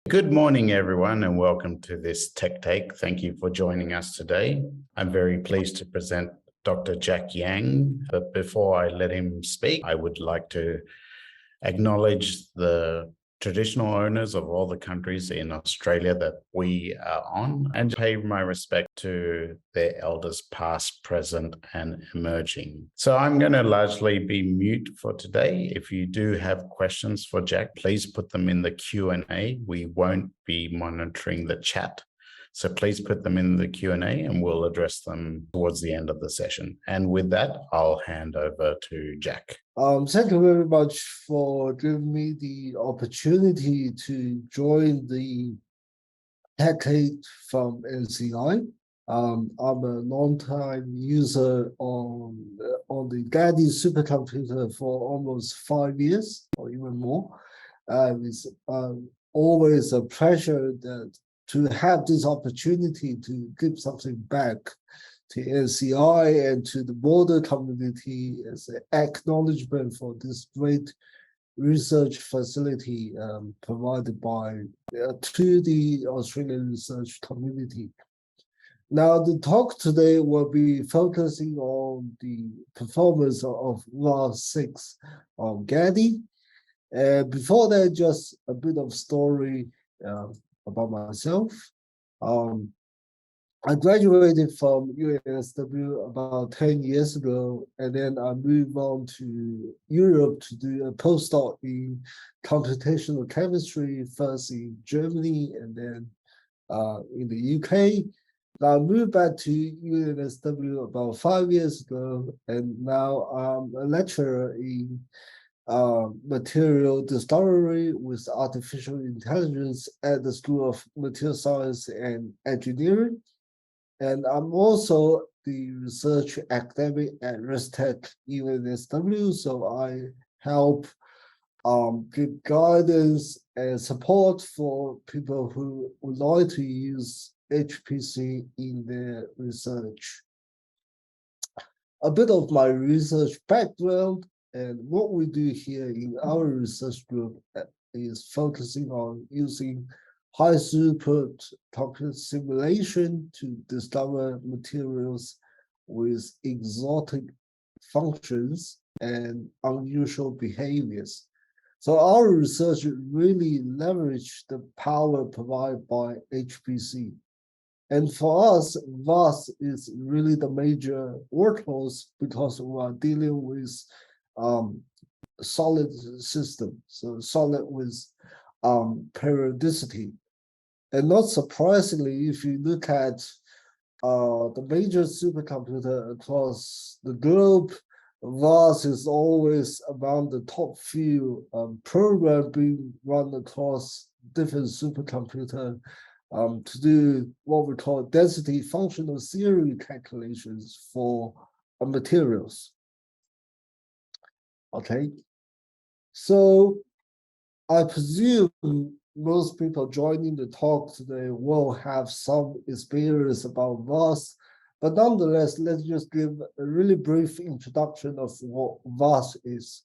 Good morning, everyone, and welcome to this TechTake. Thank you for joining us today. I'm very pleased to present Dr. Jack Yang, but before I let him speak, I would like to acknowledge the traditional owners of all the countries in Australia that we are on and pay my respect to their elders past, present, and emerging. So I'm going to largely be mute for today. If you do have questions for Jack, please put them in the Q&A. We won't be monitoring the chat. So please put them in the Q&A and we'll address them towards the end of the session. And with that, I'll hand over to Jack. Thank you very much for giving me the opportunity to join the TechTake from NCI. I'm a long-time user on the Gadi supercomputer for almost 5 years or even more. It's always a pleasure to have this opportunity to give something back to NCI and to the broader community as an acknowledgement for this great research facility provided by to the Australian research community. Now, the talk today will be focusing on the performance of VASP6 on Gadi. Before that, just a bit of story about myself. I graduated from UNSW about 10 years ago, and then I moved on to Europe to do a postdoc in computational chemistry, first in Germany and then in the UK. I moved back to UNSW about 5 years ago, and now I'm a lecturer in material discovery with artificial intelligence at the School of Material Science and Engineering. And I'm also the research academic at ResTech UNSW, so I help give guidance and support for people who would like to use HPC in their research. A bit of my research background and what we do here in our research group is focusing on using high throughput computer simulation to discover materials with exotic functions and unusual behaviors. So our research really leveraged the power provided by HPC. And for us, VASP is really the major workhorse because we are dealing with solid system, so solid with periodicity. And not surprisingly, if you look at the major supercomputer across the globe, VASP is always among the top few programs being run across different supercomputer to do what we call density functional theory calculations for materials. Okay, so I presume most people joining the talk today will have some experience about VASP, but nonetheless, let's just give a really brief introduction of what VASP is.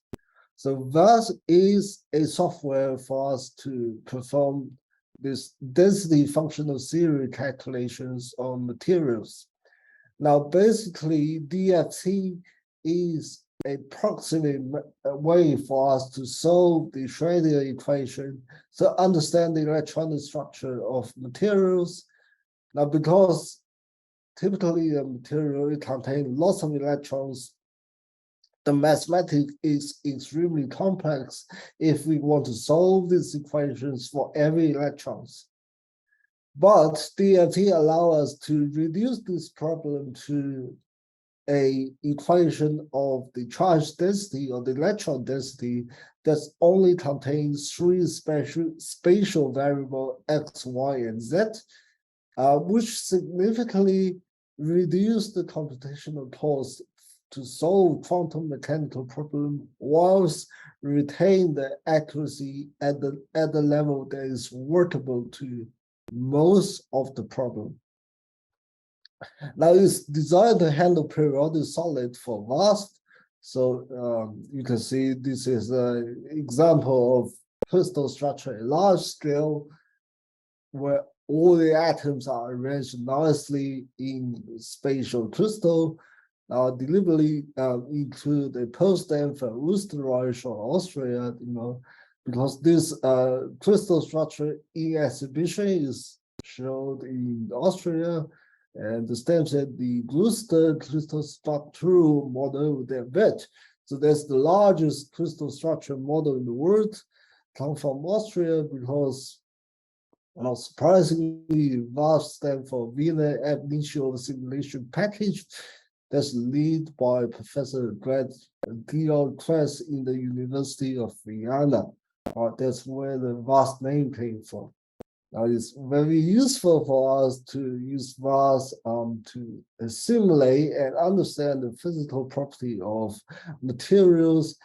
So VASP is a software for us to perform this density functional theory calculations on materials. Now, basically, DFT is a proximate way for us to solve the Schrödinger equation, so understand the electronic structure of materials. Now, because typically a material contains lots of electrons, the mathematics is extremely complex if we want to solve these equations for every electrons. But DFT allows us to reduce this problem to an equation of the charge density or the electron density that only contains three spatial variables x, y, and z, which significantly reduce the computational cost to solve quantum mechanical problem whilst retain the accuracy at the level that is workable to most of the problem. Now it's designed to handle periodic solid for VASP. So you can see this is an example of crystal structure at large scale where all the atoms are arranged nicely in spatial crystal, deliberately include a post-stem for Österreich or Austria, because this crystal structure in exhibition is showed in Austria, and the stem said the Gluster crystal structural model they bet. So that's the largest crystal structure model in the world, come from Austria because, not surprisingly, VASP stands for Vienna Ab-initio Simulation Package. That's led by Professor Gadi in the University of Vienna. That's where the VASP name came from. Now it's very useful for us to use VASP to simulate and understand the physical property of materials,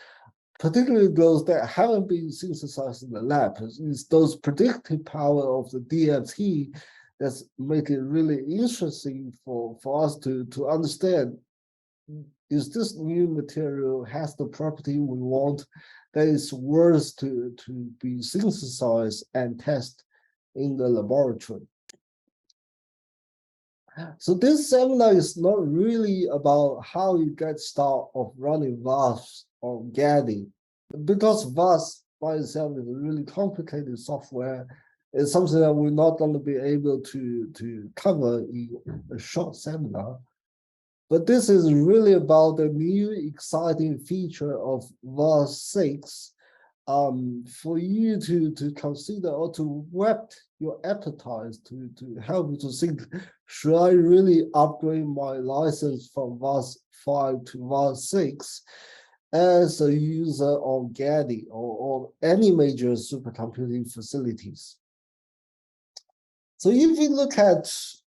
particularly those that haven't been synthesized in the lab. It's those predictive power of the DFT that's make it really interesting for us to understand, is this new material has the property we want that is worth to be synthesized and tested in the laboratory. So this seminar is not really about how you get started of running VASP or Gadi, because VASP by itself is a really complicated software. It's something that we're not going to be able to cover in a short seminar. But this is really about the new exciting feature of VASP6, for you to consider or to whet your appetite to help you to think, should I really upgrade my license from VASP5 to VASP6 as a user of Gadi or any major supercomputing facilities? So if you look at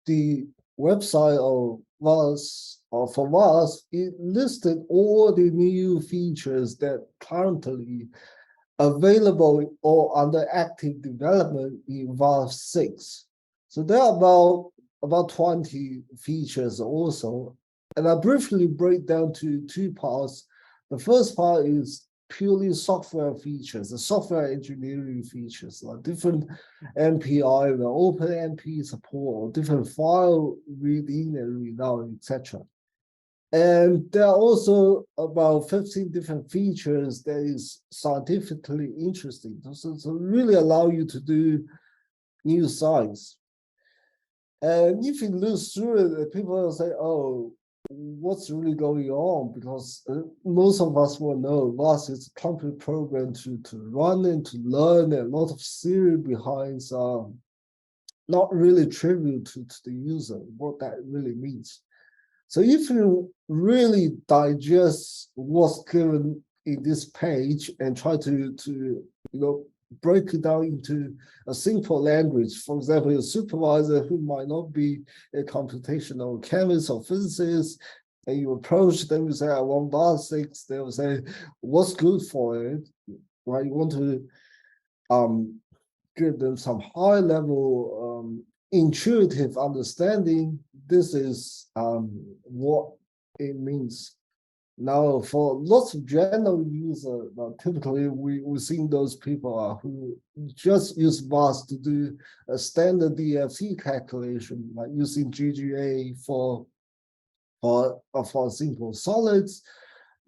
the website of VASP or for VASP, it listed all the new features that currently available or under active development in VASP6. So there are about 20 features also. And I briefly break down to two parts. The first part is purely software features, the software engineering features, like different MPI, the OpenMP support, different file read-in and read-out, etc. And there are also about 15 different features that is scientifically interesting. So really allow you to do new science. And if you look through it, people will say, oh, what's really going on? Because most of us will know VASP is a computer program to run and to learn, and a lot of theory behind not really trivial to the user, what that really means. So if you really digest what's given in this page and try to break it down into a simple language, for example, a supervisor who might not be a computational chemist or physicist, and you approach them, you say, I want VASP6, they will say, what's good for it? Right? You want to give them some high level intuitive understanding. This is what it means. Now, for lots of general users, typically we've seen those people who just use VASP to do a standard DFT calculation, like using GGA for simple solids.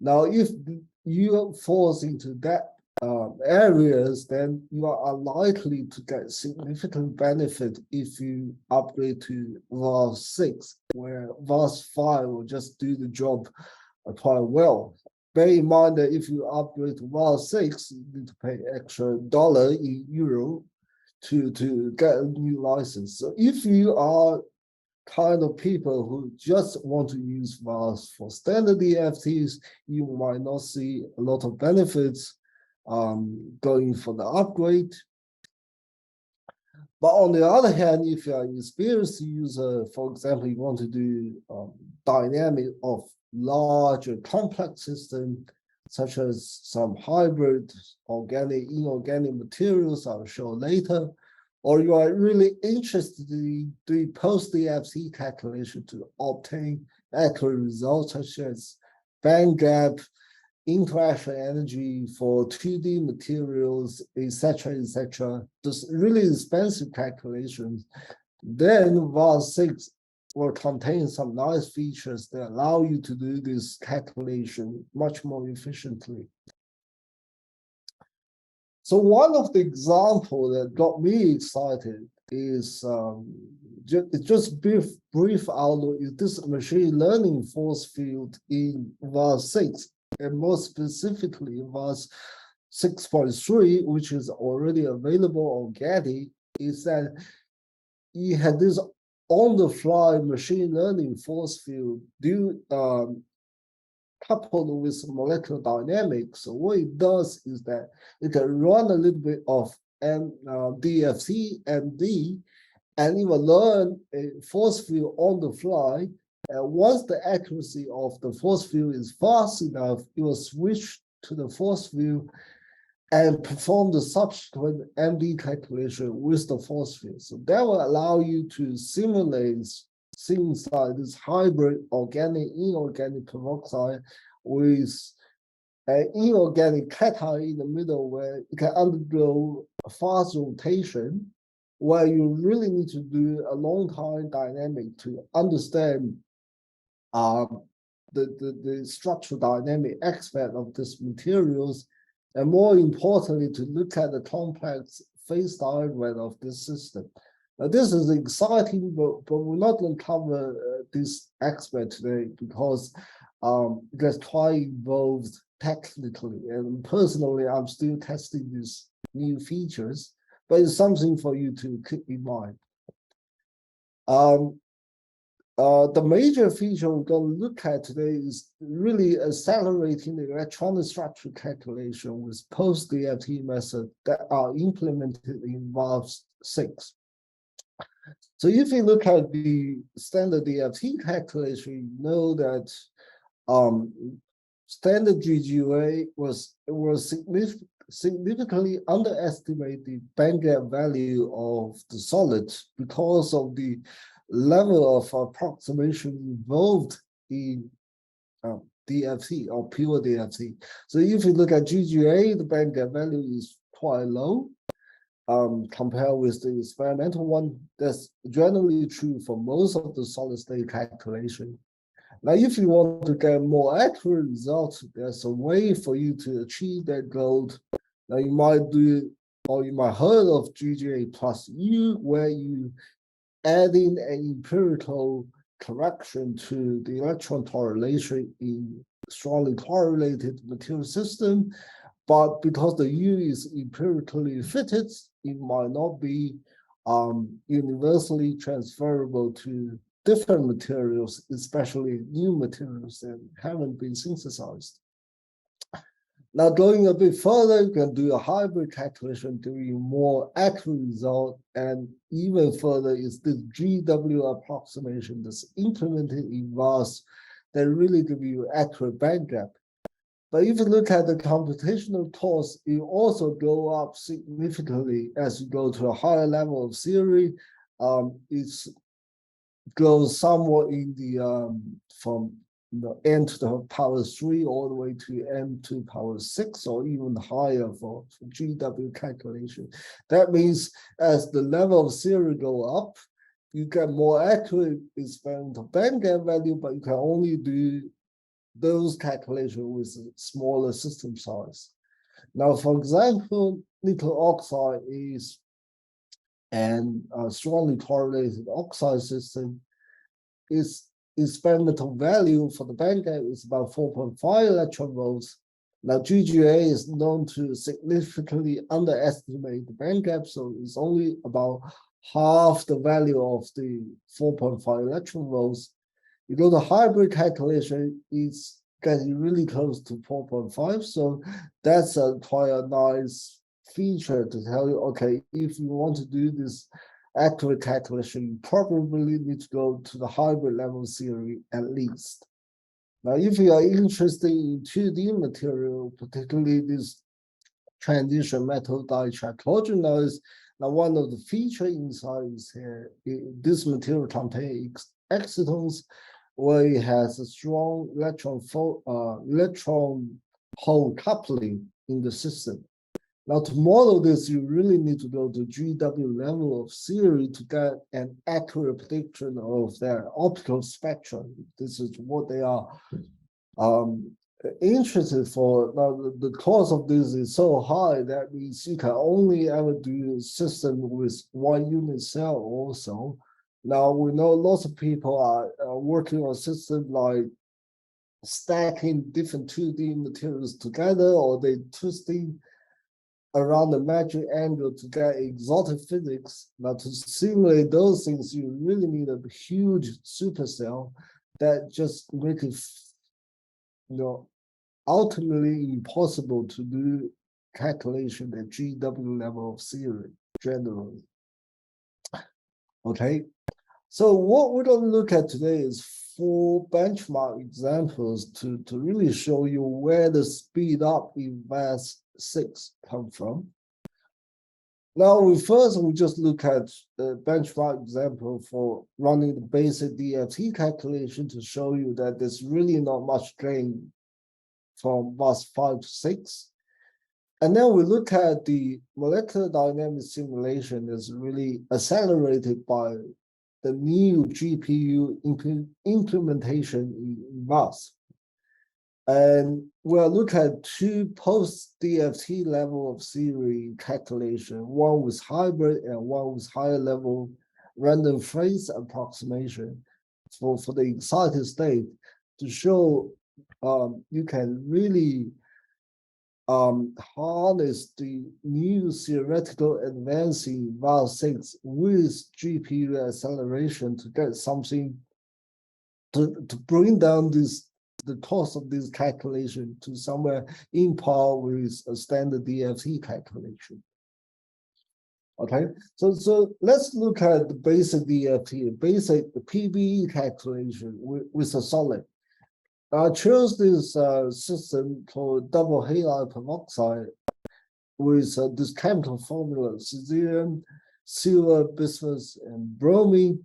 Now, if you fall into that areas, then you are unlikely to get significant benefit if you upgrade to VASP6, where VASP5 will just do the job quite well. Bear in mind that if you upgrade to VASP6, you need to pay extra dollar in euro to get a new license. So if you are kind of people who just want to use VASP for standard DFTs, you might not see a lot of benefits going for the upgrade. But on the other hand, if you are an experienced user, for example, you want to do dynamic of larger complex system, such as some hybrid organic, inorganic materials I'll show later, or you are really interested in doing post-DFT calculation to obtain accurate results, such as band gap interaction energy for 2D materials, etc., just really expensive calculations, then VASP6 will contain some nice features that allow you to do this calculation much more efficiently. So one of the examples that got me excited is just brief outlook is this machine learning force field in VASP6, and more specifically VASP 6.3, which is already available on Gadi, is that you had this on-the-fly machine learning force field coupled with molecular dynamics. So what it does is that it can run a little bit of DFT, MD, and it will learn a force field on the fly. And once the accuracy of the force field is fast enough, it will switch to the force field and perform the subsequent MD calculation with the force field. So that will allow you to simulate things like this hybrid organic, inorganic peroxide with an inorganic cation in the middle where it can undergo a fast rotation, where you really need to do a long time dynamic to understand the structural dynamic aspect of these materials, and more importantly, to look at the complex phase diagram of this system. Now, this is exciting, but we're not going to cover this aspect today because it gets quite involved technically. And personally, I'm still testing these new features, but it's something for you to keep in mind. The major feature we're going to look at today is really accelerating the electronic structure calculation with post-DFT methods that are implemented in VASP6. So if you look at the standard DFT calculation, you know that standard GGA was significantly underestimate the bandgap value of the solid because of the level of approximation involved in DFT or pure DFT. So if you look at GGA, the bandgap value is quite low compared with the experimental one. That's generally true for most of the solid state calculation. Now, if you want to get more accurate results, there's a way for you to achieve that goal. Now, you might do, or you might heard of GGA plus U, where you add in an empirical correction to the electron correlation in strongly correlated material system. But because the U is empirically fitted, it might not be universally transferable to different materials, especially new materials that haven't been synthesized. Now, going a bit further, you can do a hybrid calculation to give you more accurate result, and even further is this GW approximation that's implemented in VASP that really give you accurate bandgap. But if you look at the computational cost, it also go up significantly as you go to a higher level of theory. It goes somewhat in the from n to the power 3 all the way to n to the power 6 or even higher for GW calculation. That means as the level of theory go up, you get more accurate experimental bandgap value, but you can only do those calculations with a smaller system size. Now, for example, nickel oxide is an strongly correlated oxide system. Its experimental value for the bandgap is about 4.5 electron volts. Now, GGA is known to significantly underestimate the bandgap, so it's only about half the value of the 4.5 electron volts. You go to hybrid calculation, it's getting really close to 4.5. So that's quite a nice feature to tell you, okay, if you want to do this accurate calculation, you probably need to go to the hybrid level theory at least. Now, if you are interested in 2D material, particularly this transition metal ditetrahydrogenase, now one of the feature inside is here, this material contains excitons, where it has a strong electron whole coupling in the system. Now, to model this, you really need to go to GW level of theory to get an accurate prediction of their optical spectrum. This is what they are interested for. Now, the cost of this is so high that means you can only ever do a system with one unit cell also. Now, we know lots of people are working on systems like stacking different 2D materials together, or they twisting around the magic angle to get exotic physics. Now, to simulate those things, you really need a huge supercell that just make it, ultimately impossible to do calculation at GW level of theory generally. Okay, so what we're going to look at today is 4 benchmark examples to really show you where the speed up in VASP6 come from. Now, we just look at the benchmark example for running the basic DFT calculation to show you that there's really not much gain from VASP5 to 6. And then we look at the molecular dynamic simulation that's really accelerated by the new GPU implementation in VASP. And we'll look at 2 post-DFT level of theory calculation, one with hybrid and one with higher level random phase approximation for the excited state to show you can really harness the new theoretical advancing VASP6 with GPU acceleration to get something to bring down the cost of this calculation to somewhere in par with a standard DFT calculation. Okay, so let's look at the basic DFT, basic PBE calculation with a solid. I chose this system called double halide peroxide with this chemical formula, cesium, silver, bismuth, and bromine.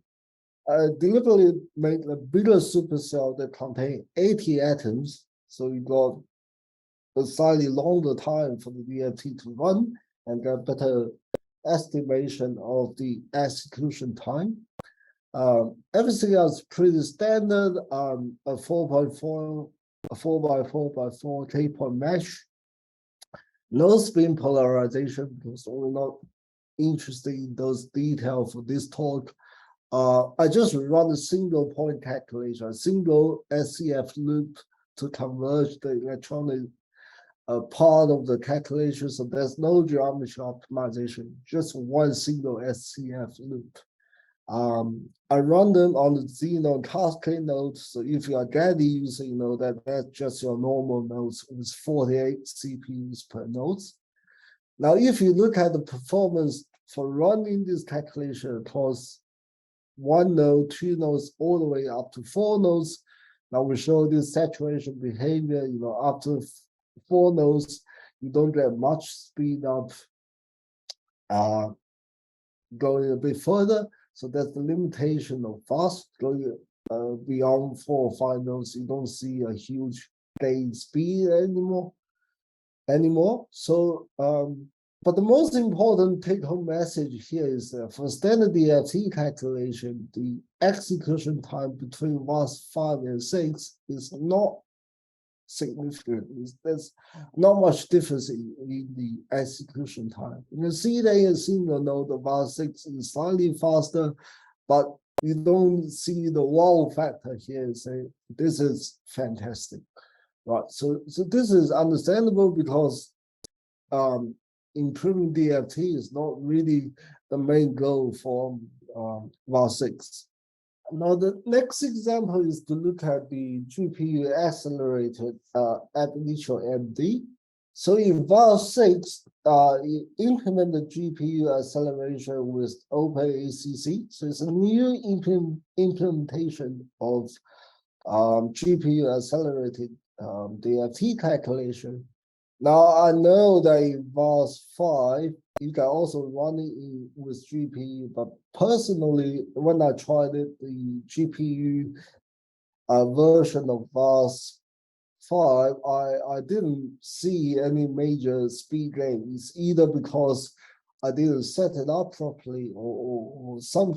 I deliberately made a bigger supercell that contained 80 atoms, so you got a slightly longer time for the DFT to run and get better estimation of the execution time. Everything else pretty standard. A 4x4 by 4 K-point mesh. No spin polarization because we're not interested in those details for this talk. I just run a single point calculation, a single SCF loop to converge the electronic part of the calculation. So there's no geometry optimization, just one single SCF loop. I run them on the Xenon cascade nodes. So if you are Gadi user, you know that's just your normal nodes with 48 CPUs per nodes. Now, if you look at the performance for running this calculation across 1 node, 2 nodes, all the way up to 4 nodes. Now we show this saturation behavior, up to 4 nodes, you don't get much speed up going a bit further. So that's the limitation of VASP. Going beyond 4 or 5 nodes, you don't see a huge gain speed anymore. So, but the most important take-home message here is that for standard DFT calculation, the execution time between VASP5 and 6 is not significant. There's not much difference in the execution time. You can see that in single node, the VASP6 is slightly faster, but you don't see the wow factor here. Say this is fantastic, right? So this is understandable because improving DFT is not really the main goal for VASP6. Now, the next example is to look at the GPU accelerated Ab-initio MD. So in VASP6, you implement the GPU acceleration with OpenACC. So it's a new implementation of GPU accelerated DFT calculation. Now, I know that in VASP5, you can also run it with GPU, but personally, when I tried it, the GPU version of VASP5 VASP5, I didn't see any major speed gains, either because I didn't set it up properly or some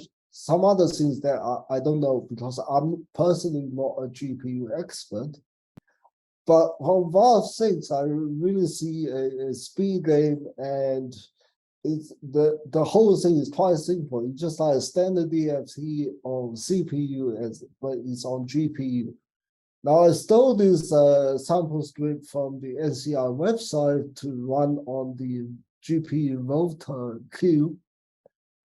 other things that I don't know, because I'm personally not a GPU expert. But on VASP6, I really see a speed gain, and it's the whole thing is quite simple. It's just like a standard DFT on CPU, but it's on GPU. Now I stole this sample script from the NCI website to run on the GPU Volta queue.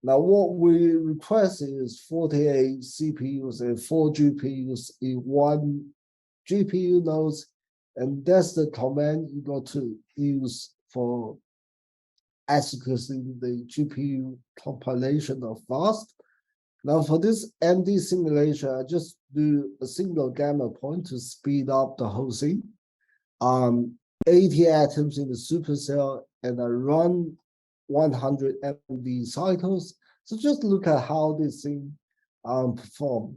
Now what we request is 48 CPUs and 4 GPUs in one GPU nodes, and that's the command you got to use for executing the GPU compilation of VASP. Now for this MD simulation, I just do a single gamma point to speed up the whole thing. 80 atoms in the supercell, and I run 100 MD cycles. So just look at how this thing performed.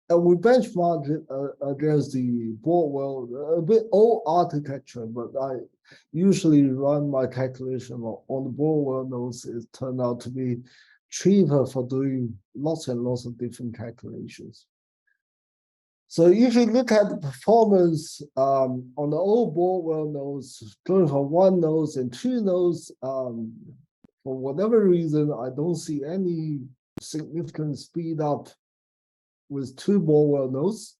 And we benchmark it against the Broadwell, a bit old architecture, but I usually run my calculation on the Broadwell nodes. It turned out to be cheaper for doing lots and lots of different calculations. So if you look at the performance on the old Broadwell nodes, going from 1 node and 2 nodes, for whatever reason, I don't see any significant speed up with 2 Broadwell nodes.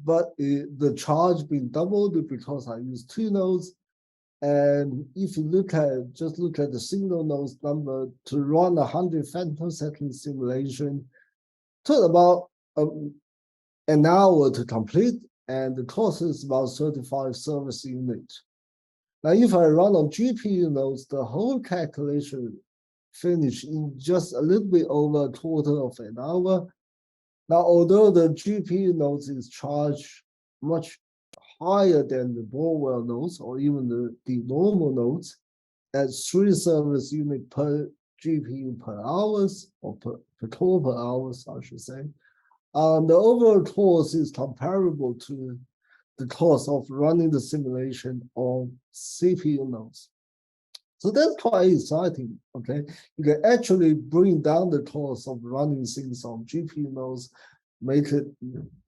But the charge being doubled because I use 2 nodes. And if you look at the single nodes number to run 100 femtosecond simulation, took about an hour to complete, and the cost is about 35 service units. Now, if I run on GPU nodes, the whole calculation finished in just a little bit over a quarter of an hour. Now, although the GPU nodes is charged much higher than the Broadwell nodes or even the normal nodes, at 3 service units per GPU per hours, or per core per hours, I should say. The overall cost is comparable to the cost of running the simulation on CPU nodes. So that's quite exciting, okay? You can actually bring down the cost of running things on GPU nodes, make it,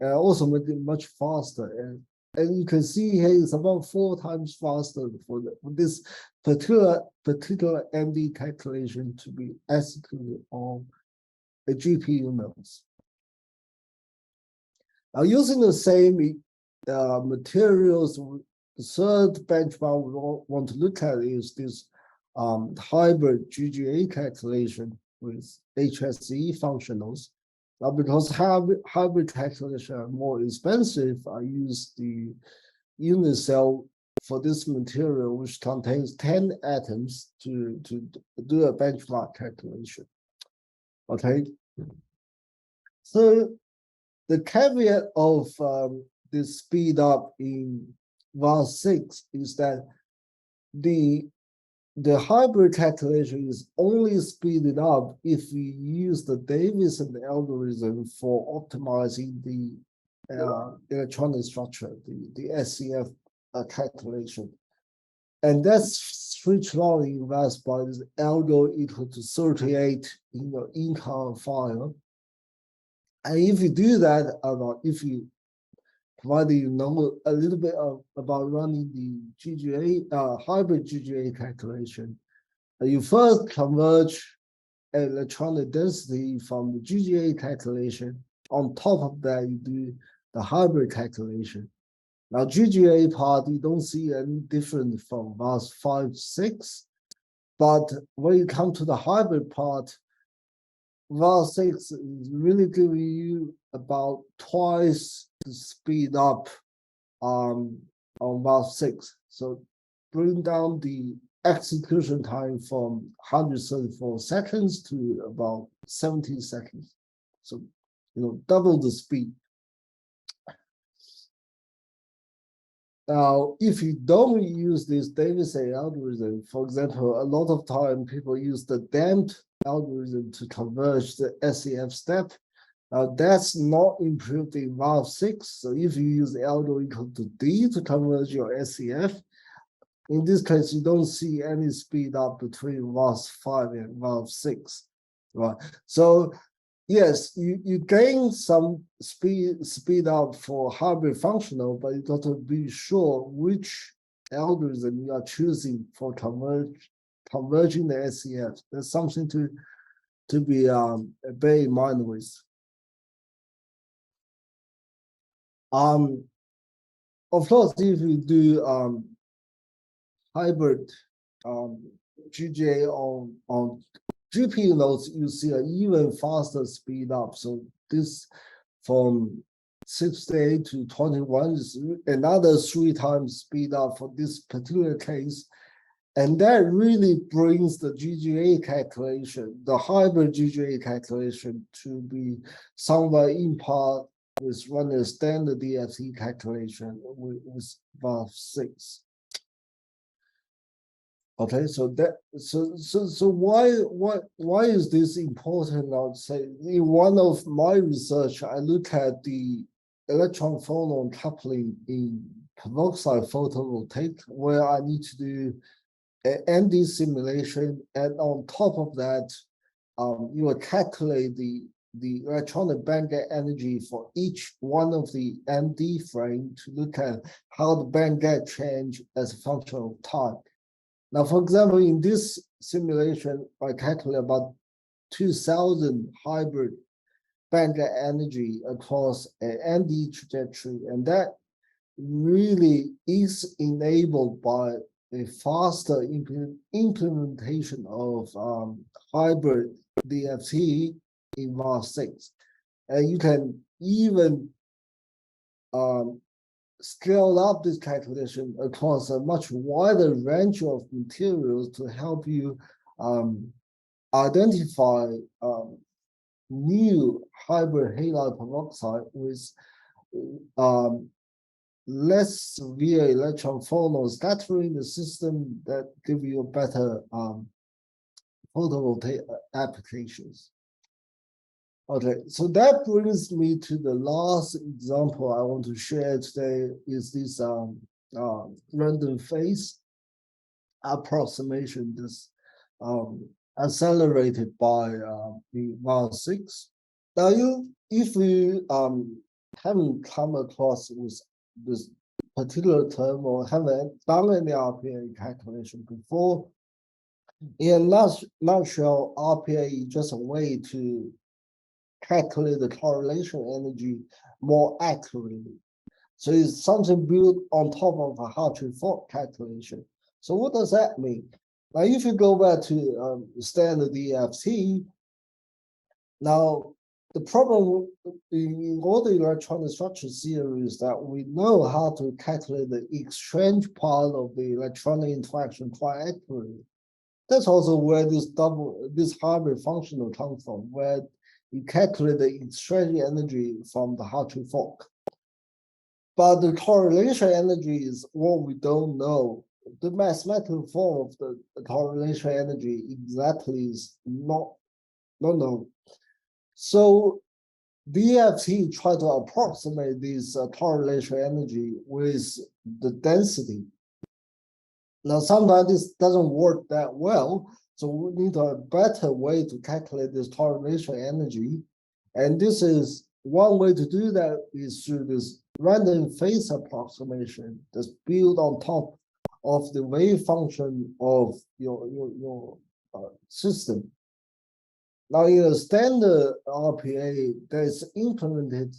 also make it much faster. And you can see here it's about 4 times faster for this particular MD calculation to be executed on a GPU nodes. Now, using the same materials, the third benchmark we want to look at is this hybrid GGA calculation with HSE functionals. Now, because hybrid calculation are more expensive, I use the unit cell for this material, which contains 10 atoms to do a benchmark calculation. Okay. So the caveat of this speed up in VASP6 is that the hybrid calculation is only speeded up if we use the Davison algorithm for optimizing the electronic structure, the SCF calculation. And that's switched on in VASP by this algo equal to 38 in your in-car file. And if you do that, if you provided you know a little bit about running the GGA, hybrid GGA calculation, you first converge electronic density from the GGA calculation. On top of that, you do the hybrid calculation. Now, GGA part, you don't see any different from VASP5-6, but when you come to the hybrid part, VASP6 is really giving you about twice the speed up on VASP6. So bring down the execution time from 134 seconds to about 70 seconds. So, double the speed. Now, if you don't use this Davison algorithm, for example, a lot of time people use the damped algorithm to converge the SCF step. Now that's not improved in VASP6. So if you use L equal to D to converge your SCF, in this case, you don't see any speed up between VASP5 and VASP6, right? So yes, you gain some speed up for hybrid functional, but you got to be sure which algorithm you are choosing for converging the SCF. That's something to be bear in mind with. Of course, if you do hybrid GGA on GPU nodes, you see an even faster speed up. So this from 68 to 21 is another 3 times speed up for this particular case. And that really brings the GGA calculation, the hybrid GGA calculation, to be somewhere in par with running a standard DFT calculation with VASP6. Okay, so why is this important? I would say in one of my research, I look at the electron phonon coupling in peroxide photovoltaic, where I need to do an ND simulation, and on top of that, you will calculate the electronic bandgap energy for each one of the ND frame to look at how the bandgap change as a function of time. Now, for example, in this simulation, I calculate about 2,000 hybrid bandgap energy across an ND trajectory, and that really is enabled by a faster implementation of hybrid DFT in VASP6. And you can even scale up this calculation across a much wider range of materials to help you identify new hybrid halide peroxide with less severe electron phonon scattering the system that give you better photovoltaic applications. Okay, so that brings me to the last example I want to share today is this random phase approximation, this accelerated by the VASP6. Now, if you haven't come across with this particular term or haven't done any RPA calculation before, in a nutshell, RPA is just a way to calculate the correlation energy more accurately. So it's something built on top of a Hartree-Fock calculation. So what does that mean? Now, if you go back to standard DFT, now the problem in all the electronic structure theory is that we know how to calculate the exchange part of the electronic interaction quite accurately. That's also where this hybrid functional comes from, where you calculate the exchange energy from the Hartree-Fock. But the correlation energy is what we don't know. The mathematical form of the correlation energy exactly is not known. So DFT try to approximate this correlation energy with the density. Now, sometimes this doesn't work that well, so we need a better way to calculate this correlation energy. And this is one way to do that is through this random phase approximation that's built on top of the wave function of your system. Now, in a standard RPA that is implemented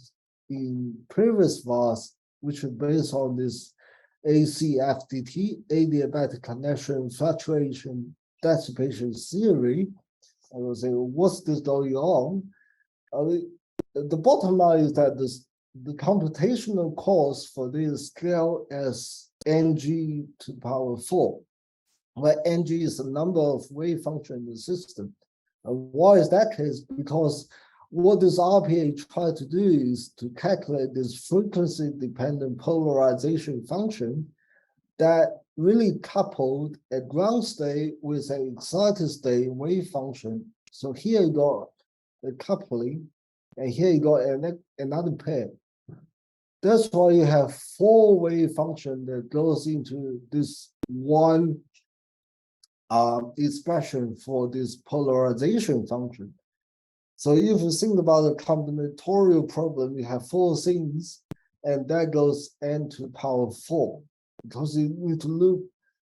in previous VASP, which is based on this ACFDT, adiabatic connection fluctuation dissipation theory, I will say, what's this going on? The bottom line is that the computational cost for this scale as ng to the power 4, where ng is the number of wave function in the system. Why is that case? Because what this RPA tries to do is to calculate this frequency-dependent polarization function that really coupled a ground state with an excited state wave function. So here you got the coupling, and here you got another pair. That's why you have four-way function that goes into this one expression for this polarization function. So if you think about a combinatorial problem, you have four things, and that goes n to the power 4, because you need to loop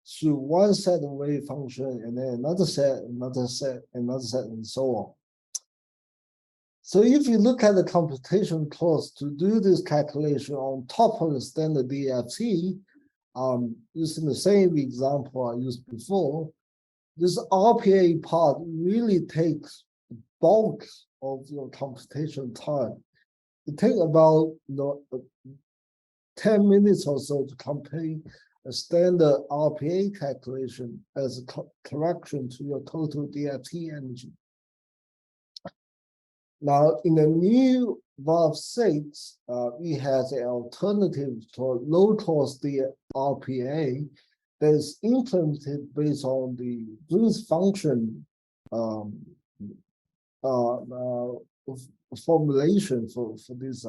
through one set of wave function, and then another set, another set, another set, and so on. So if you look at the computation cost to do this calculation on top of the standard DFT, using the same example I used before, this RPA part really takes bulk of your computation time. It takes about 10 minutes or so to complete a standard RPA calculation as a correction to your total DFT energy. Now, in the new VASP6, we have an alternative to low-cost RPA that is implemented based on the Green's function formulation for this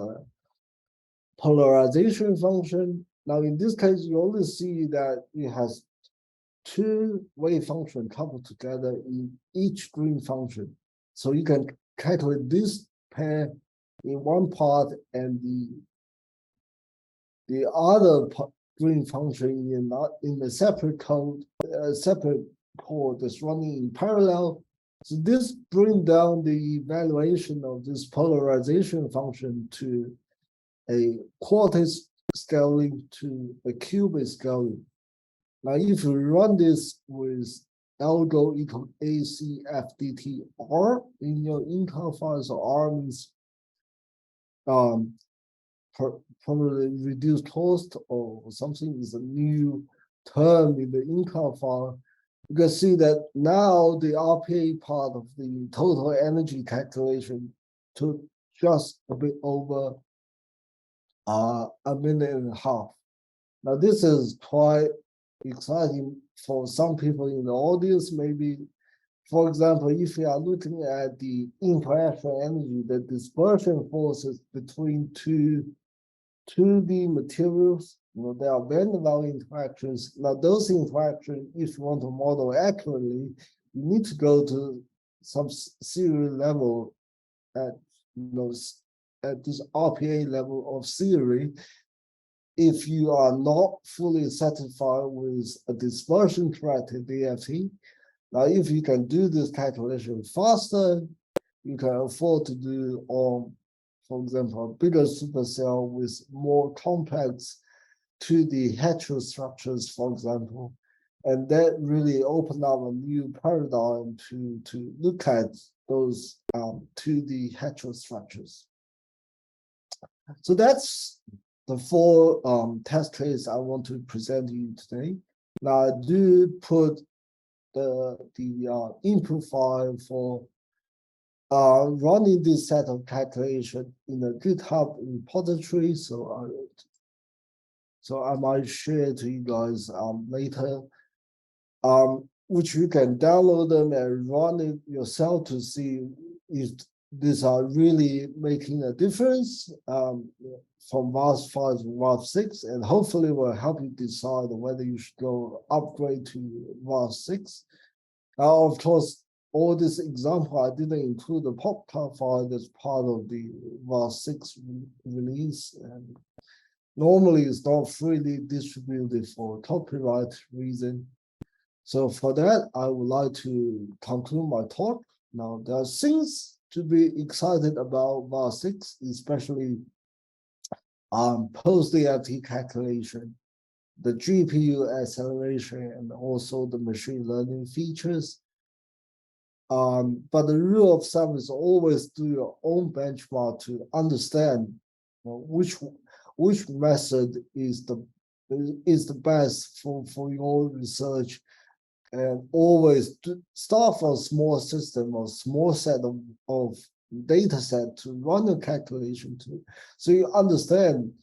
polarization function. Now, in this case, you only see that it has two wave functions coupled together in each green function. So you can calculate this pair in one part and the other green function in a separate code, separate code that's running in parallel. So this brings down the evaluation of this polarization function to a quartile scaling to a qubit scaling. Now, if you run this with algo equal ACFDT R in your income file, so R means probably reduced cost or something is a new term in the income file. You can see that now the RPA part of the total energy calculation took just a bit over a minute and a half. Now, this is quite exciting for some people in the audience. Maybe, for example, if you are looking at the interaction energy, the dispersion forces between two 2D materials, there are van der Waals interactions. Now, those interactions, if you want to model accurately, you need to go to some theory level at this RPA level of theory. If you are not fully satisfied with a dispersion corrected DFT, now if you can do this calculation faster, you can afford to do for example, a bigger supercell with more complex 2D heterostructures, for example. And that really opened up a new paradigm to look at those 2D heterostructures. So that's the four test cases I want to present to you today. Now, I do put the input file for running this set of calculation in a GitHub repository, so I might share to you guys later, which you can download them and run it yourself to see if these are really making a difference from VASP5 to VASP6, and hopefully will help you decide whether you should go upgrade to VASP6. Now, of course, all this example, I didn't include the podcast file that's part of the VASP6 release. And normally, it's not freely distributed for copyright reason. So for that, I would like to conclude my talk. Now, there are things to be excited about VASP6, especially post-DFT calculation, the GPU acceleration, and also the machine learning features. But the rule of thumb is always do your own benchmark to understand which method is the best for your research, and always start from a small system or small set of data set to run a calculation to, so you understand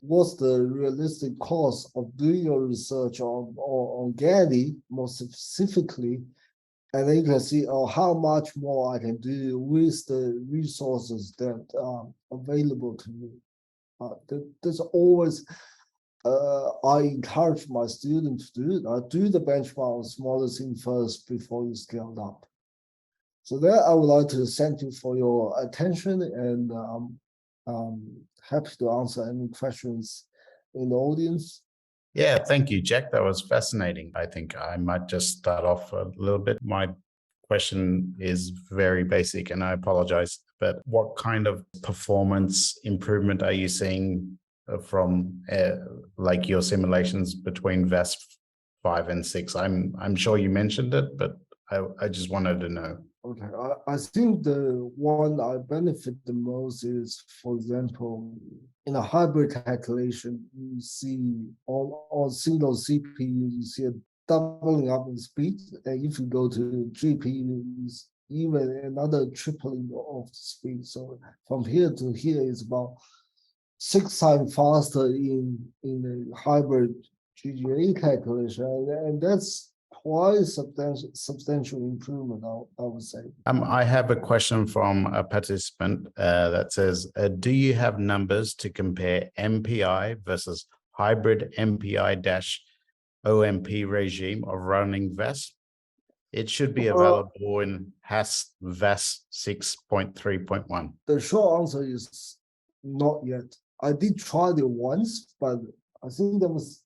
what's the realistic cost of doing your research on Gadi, more specifically. And then you can see how much more I can do with the resources that are available to me. There's always, I encourage my students to do it. Do the benchmark on smaller things first before you scale up. So there, I would like to thank you for your attention, and happy to answer any questions in the audience. Yeah, thank you, Jack. That was fascinating. I think I might just start off a little bit. My question is very basic, and I apologize, but what kind of performance improvement are you seeing from like your simulations between VASP 5 and 6? I'm sure you mentioned it, but I just wanted to know. Okay, I think the one I benefit the most is, for example, in a hybrid calculation, you see on single CPU, you see a doubling up in speed. And if you go to GPUs, even another tripling of the speed. So from here to here is about 6 times faster in the hybrid GGA calculation. And that's quite substantial improvement, I would say. I have a question from a participant that says, do you have numbers to compare MPI versus hybrid MPI-OMP regime of running VASP? It should be available in VASP 6.3.1. The short answer is not yet. I did try it once, but I think there was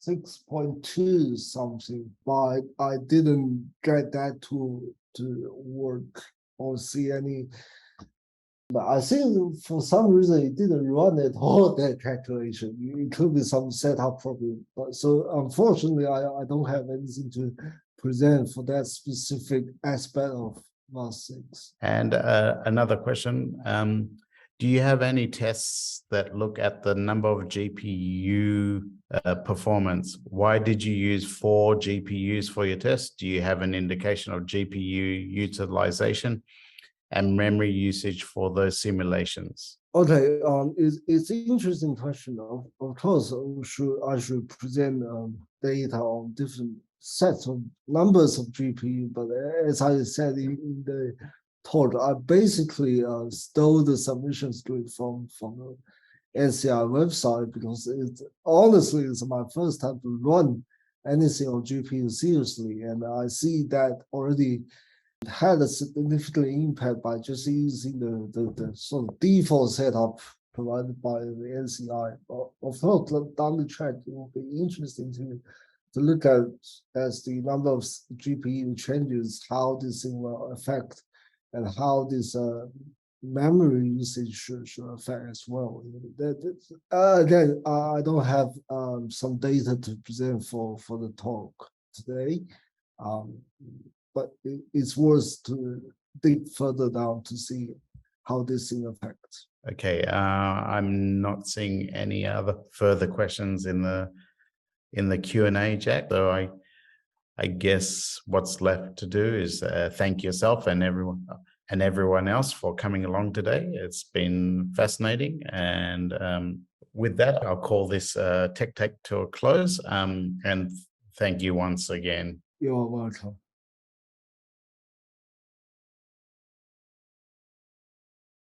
6.2 something, but I didn't get that to work or see any. But I think for some reason it didn't run at all, that calculation. It could be some setup problem. But so unfortunately, I don't have anything to present for that specific aspect of VASP6. And another question, do you have any tests that look at the number of GPU performance? Why did you use 4 GPUs for your test? Do you have an indication of GPU utilization and memory usage for those simulations? Okay, it's an interesting question. Of course, I should present data on different sets of numbers of GPU, but as I said in the talk, I basically stole the submission script from the NCI website, because honestly it's my first time to run anything on GPU seriously, and I see that already had a significant impact by just using the sort of default setup provided by the NCI. Of course, down the track, it will be interesting to look at as the number of GPU changes, how this thing will affect, and how this memory usage should affect as well. Again, I don't have some data to present for the talk today. But it's worth to dig further down to see how this thing affects. Okay, I'm not seeing any other further questions in the Q&A, Jack. So I guess what's left to do is thank yourself and everyone else for coming along today. It's been fascinating, and with that, I'll call this TechTake to a close. And thank you once again. You're welcome.